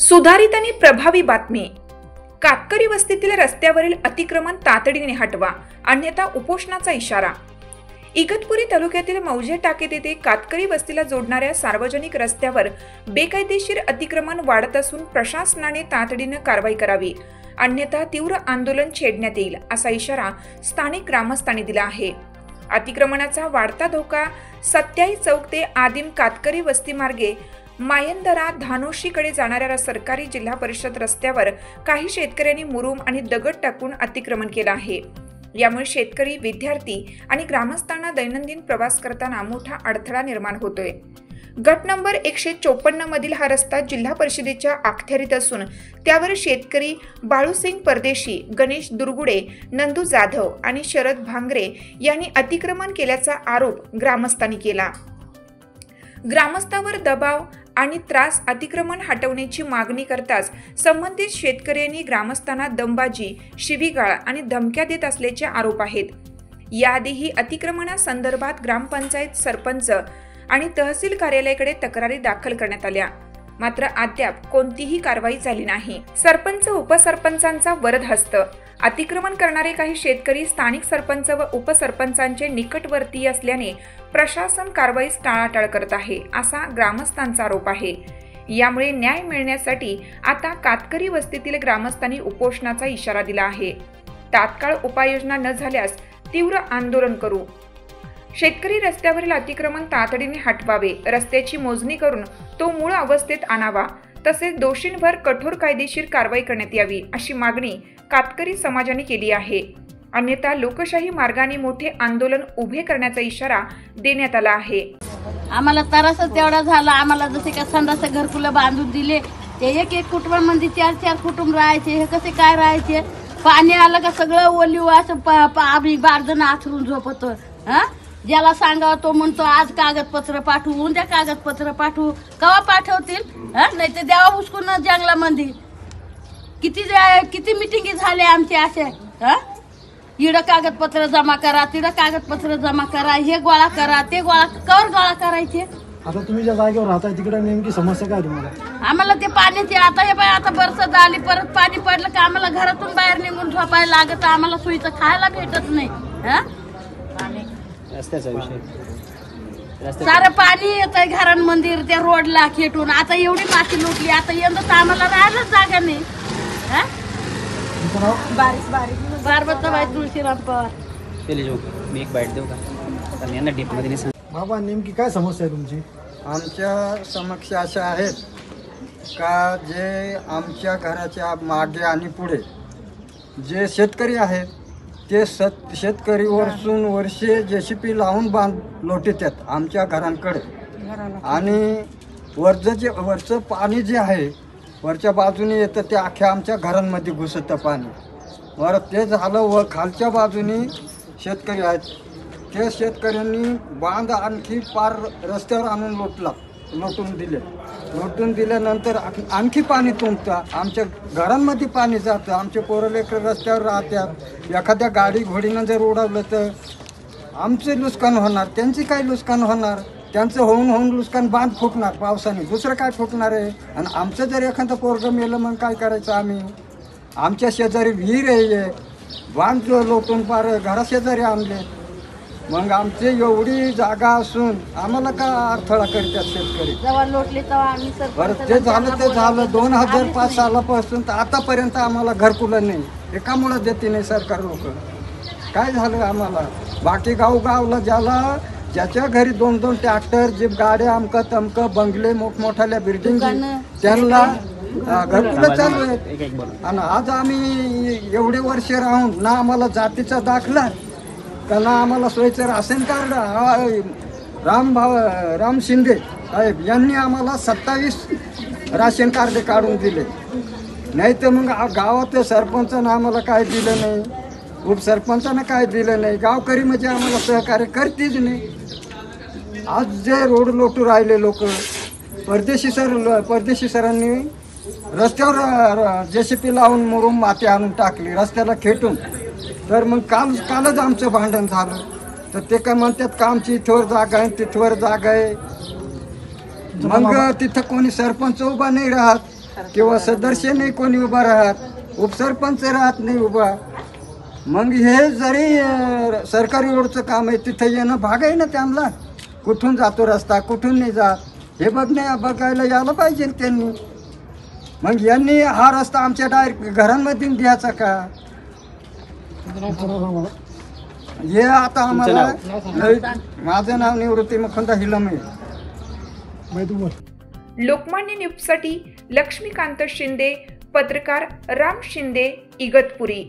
सुधारित आणि प्रभावी बातमी। कातकरी वस्तीतील रस्त्यावरील अतिक्रमण तातडीने हटवा, अन्यथा उपोषणाचा इशारा। इगतपुरी तालुक्यातील मौजे टाकेत येथे कातकरी वस्तीला जोडणाऱ्या सार्वजनिक रस्त्यावर बेकायदेशीर अतिक्रमण वाढत असून प्रशासनाने तातडीने कारवाई करावी, अन्यथा तीव्र आंदोलन छेडण्यात येईल, असा इशारा स्थानिक ग्रामस्थांनी दिला आहे। अतिक्रमणाचा वाढता धोका सत्याई चौक ते आदिम कातकरी वस्ती मार्गे मायंदरा धानोशीकडे जाणाऱ्या सरकारी जिल्हा परिषद रस्त्यावर काही शेतकऱ्यांनी मुरुम आणि दगड टाकून अतिक्रमण केलं आहे। यामुळे शेतकरी, विद्यार्थी आणि ग्रामस्थांना दैनंदिन प्रवास करताना मोठा अडथळा निर्माण होतोय। गट नंबर 154 मधील हा रस्ता जिल्हा परिषदेच्या अखत्यारीत असून त्यावर शेतकरी बाळूसिंग परदेशी, गणेश दुर्गुडे, नंदू जाधव आणि शरद भांगरे यांनी अतिक्रमण केल्याचा आरोप ग्रामस्थांनी केला। ग्रामस्थांवर दबाव आणि त्रास अतिक्रमण हटवण्याची मागणी करताच संबंधित शेतकऱ्यांनी ग्रामस्थांना दमबाजी, शिवीगाळ आणि धमक्या देत असल्याचे आरोप आहेत। याआधीही अतिक्रमणासंदर्भात ग्रामपंचायत, सरपंच आणि तहसील कार्यालयाकडे तक्रारी दाखल करण्यात आल्या, मात्र अद्याप कोणतीही कारवाई झाली नाही। सरपंच, उपसरपंचांचा वरद हस्त। अतिक्रमण करणारे काही शेतकरी स्थानिक सरपंच व उपसरपंचांचे निकटवर्ती असल्याने प्रशासन कारवाईस टाळाटाळ करत आहे, असा ग्रामस्थांचा आरोप आहे। यामुळे न्याय मिळण्यासाठी आता कातकरी वस्तीतील ग्रामस्थांनी उपोषणाचा इशारा दिला आहे। तात्काळ उपाययोजना न झाल्यास तीव्र आंदोलन करू। शेतकरी रस्त्यावरील अतिक्रमण तातडीने हटवावे, रस्त्याची मोजणी करून तो मूळ अवस्थेत आणावा, तसेच दोषींवर कठोर कायदेशीर कारवाई करण्यात यावी, अशी मागणी कातकरी समाजाने केली आहे। अन्यथा लोकशाही मार्गाने मोठे आंदोलन उभे करण्याचा इशारा देण्यात आला आहे। आम्हाला त्रासच तेवढा झाला। आम्हाला जसे का संडास घरकुलं बांधून दिले, ते एक एक कुटुंबामध्ये 4-4 कुटुंब राहायचे, हे कसे काय राहायचे? पाणी आलं का सगळं ओलीव असं आम्ही बारदन आचरून झोपतो। ज्याला सांगावं तो म्हणतो आज कागदपत्र पाठवू, उद्या कागदपत्र पाठवू, कवा पाठवतील? नाही तर द्यावा हुसकून जंगलामध्ये। किती मिटिंगी झाले आमचे असे, इडं कागदपत्र जमा करा, तिडं कागदपत्र जमा करा, हे गोळा करा, ते कवर गोळा करायचे। आता तुम्ही ज्या जागेवर राहताय तिकडे नेमकी समस्या काय तुम्हाला? आम्हाला ते पाण्याची आता बरसात आली, परत पाणी पडलं का आम्हाला घरातून बाहेर निघून झोपायला लागत, आम्हाला सोयीचं खायला भेटत नाही। रस्त्याचा विषय, सारं पाणी येत आहे घरांमध्ये, त्या रोडला खेटून। आता एवढी माती लुटली, आता यंदा तर आम्हाला राहायलाच जागा नाही। बारबताबाई तुळशीराम पवार। मी एक बाईट देऊ का? पण यांना डीप मध्ये नाही सांग। बाबा, नेमकी काय समस्या आहे तुमची? आमच्या समस्या अशा आहेत का जे आमच्या घराच्या मागे आणि पुढे जे शेतकरी आहेत ते शेतकरी वर्षे JCP लावून लोटीतात आमच्या घरांकडे, आणि वरचं पाणी जे आहे वरच्या बाजूने येतं ते अख्ख्या आमच्या घरांमध्ये घुसतं पाणी। बरं, ते झालं व खालच्या बाजूने शेतकरी आहेत, ते शेतकऱ्यांनी बांध आणखी पार रस्त्यावर आणून लोटून दिल्यानंतर आणखी पाणी तुंबतं, आमच्या घरांमध्ये पाणी जातं, आमचे पोरं लेकरं रस्त्यावर राहतात। एखाद्या गाडी घोडीनं जर उडवलं तर आमचे नुकसान होणार, त्यांची काय नुकसान होणार? त्यांचं होऊन नुकसान बांध फुटणार पावसाने, दुसरं काय फुटणार आहे? आणि आमचं जर एखादं पोरगं मेलं मग काय करायचं आम्ही? आमच्या शेजारी विहीर आहे, बांध लोटून पार घराशेजारी आणले, मग आमची एवढी जागा असून आम्हाला का अडथळा करतात शेतकरी? बरं, ते झालं 2005 सालापासून तर आतापर्यंत आम्हाला घरकुलं नाही। एकामुळं देते नाही सरकार लोक। काय झालं आम्हाला? बाकी गावला ज्याच्या घरी 2-2 ट्रॅक्टर, जीप गाड्या, अमकं तमकं बंगले, मोठमोठ्या बिल्डिंग, त्यांना घरकुलं चालू आहेत। आणि आज आम्ही एवढे वर्ष राहून ना आम्हाला जातीचा दाखला, त्यांना आम्हाला सोयीचं राशन कार्ड, राम शिंदे साहेब यांनी आम्हाला 27 राशन कार्ड काढून दिले, नाही तर मग गावात सरपंचानं आम्हाला काय दिलं नाही, उपसरपंचानं काय दिलं नाही, गावकरी म्हणजे आम्हाला सहकार्य करतेच नाही। आज जे रोड लोटू राहिले लोक, परदेशी सरांनी रस्त्यावर JCP लावून मुरुम माती आणून टाकली रस्त्याला खेटून, तर मग कालच आमचं भांडण झालं। तर ते काय म्हणतात का आमची इथवर जागा आहे, तिथवर जागा आहे, मग तिथं कोणी सरपंच उभा नाही राहत, किंवा सदस्य नाही कोणी उभा राहत, उपसरपंच राहत नाही उभा. मग हे जरी सरकारी रोडचं काम आहे तिथे येणं भाग आहे ना त्यांना. कुठून जातो रस्ता कुठून नाही जात हे बघायला यायला पाहिजे त्यांनी. मग यांनी हा रस्ता आमच्या डायरेक्ट घरांमध्ये द्यायचा का? हे आता आम्हाला माझं नाव निवृत्ती मुकुंद हिलमे. लोकमान्य न्यूजसाठी लक्ष्मीकांत शिंदे, पत्रकार राम शिंदे, इगतपुरी.